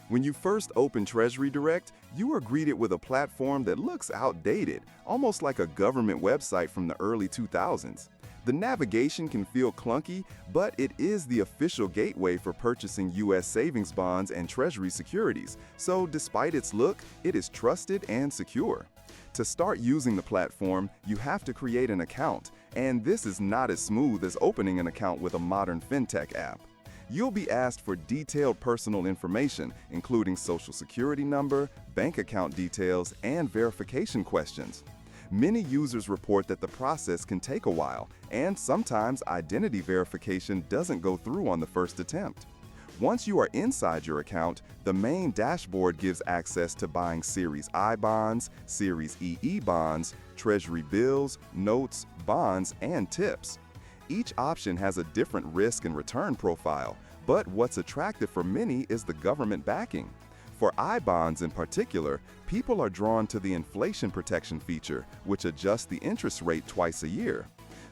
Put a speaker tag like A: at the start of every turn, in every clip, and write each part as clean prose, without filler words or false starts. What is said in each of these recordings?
A: When you first open Treasury Direct, you are greeted with a platform that looks outdated, almost like a government website from the early 2000s. The navigation can feel clunky, but it is the official gateway for purchasing U.S. savings bonds and Treasury securities, so despite its look, it is trusted and secure. To start using the platform, you have to create an account, and this is not as smooth as opening an account with a modern fintech app. You'll be asked for detailed personal information, including social security number, bank account details, and verification questions. Many users report that the process can take a while, and sometimes identity verification doesn't go through on the first attempt. Once you are inside your account, the main dashboard gives access to buying Series I bonds, Series EE bonds, Treasury bills, notes, bonds, and tips. Each option has a different risk and return profile, but what's attractive for many is the government backing. For I bonds in particular, people are drawn to the inflation protection feature, which adjusts the interest rate twice a year.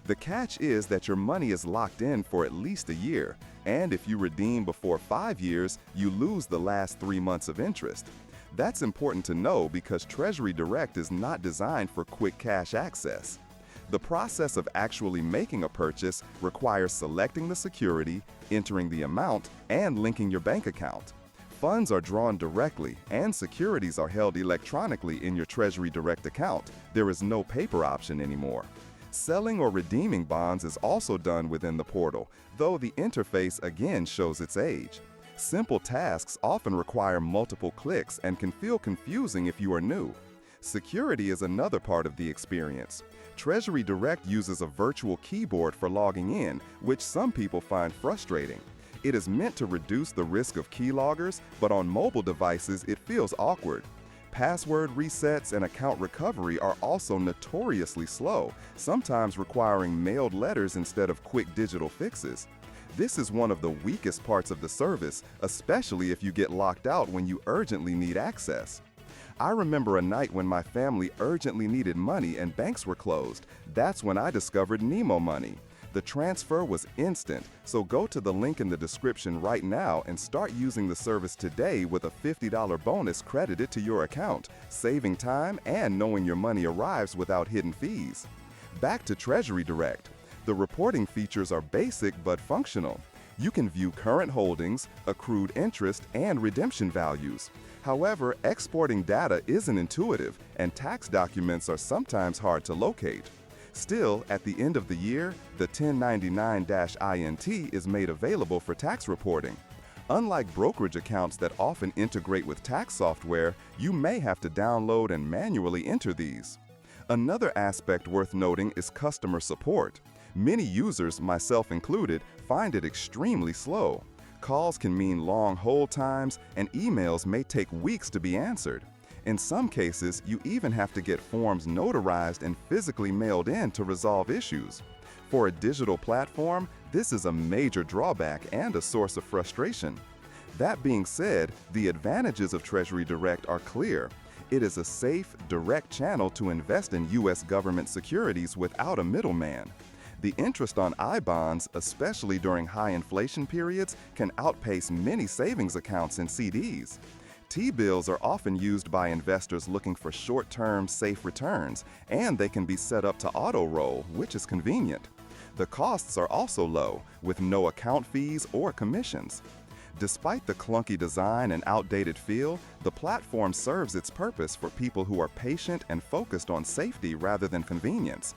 A: The catch is that your money is locked in for at least a year, and if you redeem before 5 years, you lose the last 3 months of interest. That's important to know because Treasury Direct is not designed for quick cash access. The process of actually making a purchase requires selecting the security, entering the amount, and linking your bank account. Funds are drawn directly, and securities are held electronically in your Treasury Direct account. There is no paper option anymore. Selling or redeeming bonds is also done within the portal, though the interface again shows its age. Simple tasks often require multiple clicks and can feel confusing if you are new. Security is another part of the experience. Treasury Direct uses a virtual keyboard for logging in, which some people find frustrating. It is meant to reduce the risk of keyloggers, but on mobile devices it feels awkward. Password resets and account recovery are also notoriously slow, sometimes requiring mailed letters instead of quick digital fixes. This is one of the weakest parts of the service, especially if you get locked out when you urgently need access. I remember a night when my family urgently needed money and banks were closed. That's when I discovered Nemo Money. The transfer was instant, so go to the link in the description right now and start using the service today with a $50 bonus credited to your account, saving time and knowing your money arrives without hidden fees. Back to Treasury Direct. The reporting features are basic but functional. You can view current holdings, accrued interest, and redemption values. However, exporting data isn't intuitive, and tax documents are sometimes hard to locate. Still, at the end of the year, the 1099-INT is made available for tax reporting. Unlike brokerage accounts that often integrate with tax software, you may have to download and manually enter these. Another aspect worth noting is customer support. Many users, myself included, find it extremely slow. Calls can mean long hold times, and emails may take weeks to be answered. In some cases, you even have to get forms notarized and physically mailed in to resolve issues. For a digital platform, this is a major drawback and a source of frustration. That being said, the advantages of Treasury Direct are clear. It is a safe, direct channel to invest in U.S. government securities without a middleman. The interest on I bonds, especially during high inflation periods, can outpace many savings accounts and CDs. T-bills are often used by investors looking for short-term, safe returns, and they can be set up to auto-roll, which is convenient. The costs are also low, with no account fees or commissions. Despite the clunky design and outdated feel, the platform serves its purpose for people who are patient and focused on safety rather than convenience.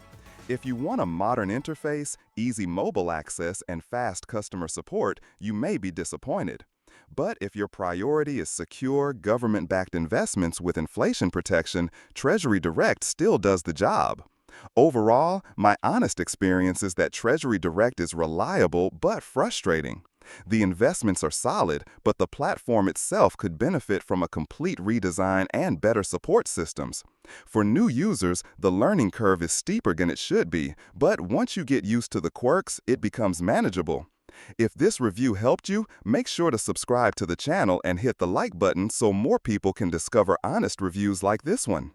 A: If you want a modern interface, easy mobile access, and fast customer support, you may be disappointed. But if your priority is secure, government-backed investments with inflation protection, Treasury Direct still does the job. Overall, my honest experience is that Treasury Direct is reliable but frustrating. The investments are solid, but the platform itself could benefit from a complete redesign and better support systems. For new users, the learning curve is steeper than it should be, but once you get used to the quirks, it becomes manageable. If this review helped you, make sure to subscribe to the channel and hit the like button so more people can discover honest reviews like this one.